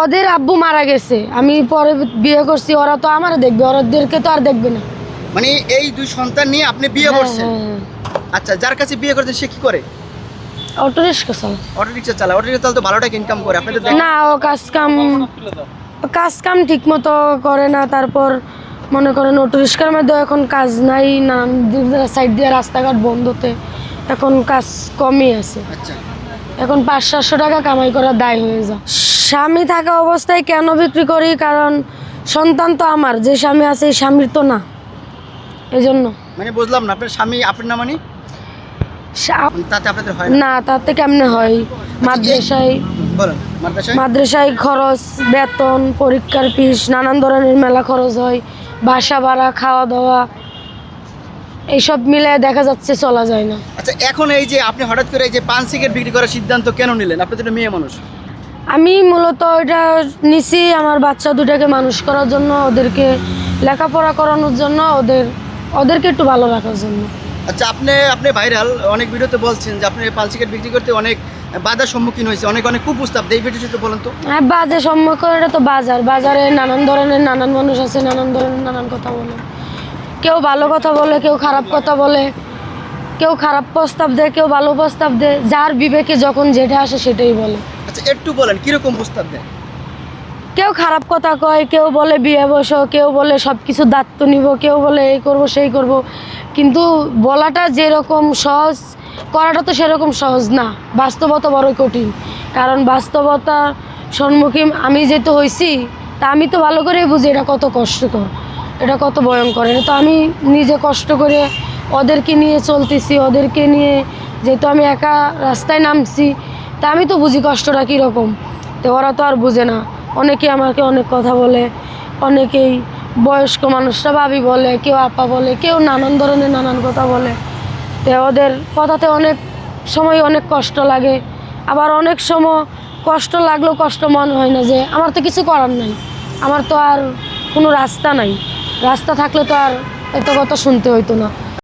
ওদের আব্বু মারা গেছে, আমি পরে বিয়ে করছি, ওরা তো আমার দেখবে, ওদেরকে তো আর দেখবে না। মানে এই দুই সন্তান নিয়ে আপনি বিয়ে করছেন? আচ্ছা, যার কাছে বিয়ে করছেন সে কি করে? অটো রিক্সা চালায়। অটো রিক্সা চালায়? অটো রিক্সা চালাতে ভালো টাকা ইনকাম করে, আপনাদের না, ও কাজ কাম ঠিক মতো করে না। তারপর মনে করেন অটো রিক্সার মধ্যে এখন কাজ নাই, না সাইড দিয়ে রাস্তাঘাট বন্ধতে এখন কাজ কমই আছে। আচ্ছা, এখন 500-700 টাকা কামাই করা দায় হয়ে যায়। স্বামী থাকা অবস্থায় কেন বিক্রি করি? কারণ সন্তান তো আমার, যে স্বামী আছে এই স্বামীর তো না, এই জন্য। মানে বুঝলাম না, আপনার স্বামী আপনার না, মানে তাতে আপনাদের হয় না, তাতে কেমনে হয়? মাদ্রাসায় বলেন, মাদ্রাসায় মাদ্রাসায় খরচ, বেতন, পরীক্ষার ফিস, নানান ধরনের মেলা খরচ হয়, বাসা ভাড়া, খাওয়া দাওয়া, এইসব মিলে দেখা যাচ্ছে চলা যায় না। আচ্ছা, এখন এই যে আপনি হঠাৎ করে এই যে পান সিগারেট বিক্রি করার সিদ্ধান্ত কেন নিলেন? আপনি তো মেয়ে মানুষ। আমি মূলত এটা নিছি আমার বাচ্চা দুটাকে মানুষ করার জন্য, ওদেরকে লেখাপড়া করানোর জন্য, ওদেরকে একটু ভালো রাখার জন্য। আচ্ছা, আপনি ভাইরাল অনেক ভিডিওতে বলছেন যে আপনি পান সিগারেট বিক্রি করতে অনেক বাধার সম্মুখীন হয়েছে, অনেক কুপ্রস্তাব দেয়, এই ভিডিওটা একটু বলেন তো। হ্যাঁ, বাজে সম্মুখীন, এটা তো বাজারে নানান ধরনের নানান মানুষ আছে, নানান ধরনের নানান কথা বলে, কেউ ভালো কথা বলে, কেউ খারাপ কথা বলে, কেউ খারাপ প্রস্তাব দেয়, কেউ ভালো প্রস্তাব দেয়, যার বিবেকে যখন যেটা আসে সেটাই বলে। আচ্ছা, একটু বলেন কিরকম প্রস্তাব দেয়? কেউ খারাপ কথা কয়, কেউ বলে বিয়ে বসো, কেউ বলে সব কিছু দায়িত্ব নিব, কেউ বলে এই করব সেই করব, কিন্তু বলাটা যেরকম সহজ, করাটা তো সেরকম সহজ না। বাস্তবতা বড় কঠিন, কারণ বাস্তবতার সম্মুখীন আমি যেহেতু হয়েছি, তা আমি তো ভালো করে বুঝি এটা কত কষ্টকর, এটা কত ভয়ঙ্কর। এটা তো আমি নিজে কষ্ট করে ওদেরকে নিয়ে চলতেছি, ওদেরকে নিয়ে যেহেতু আমি একা রাস্তায় নামছি, তা আমি তো বুঝি কষ্টটা কীরকম। তো ওরা তো আর বুঝে না। অনেকে আমাকে অনেক কথা বলে, অনেকেই বয়স্ক মানুষরা ভাবি বলে, কেউ আপা বলে, কেউ নানান ধরনের নানান কথা বলে। তো ওদের কথাতে অনেক সময় অনেক কষ্ট লাগে, আবার অনেক সময় কষ্ট লাগলেও কষ্ট মনে হয় না, যে আমার তো কিছু করার নাই, আমার তো আর কোনো রাস্তা নাই, রাস্তা থাকলে তো আর এত কথা শুনতে হইতো না।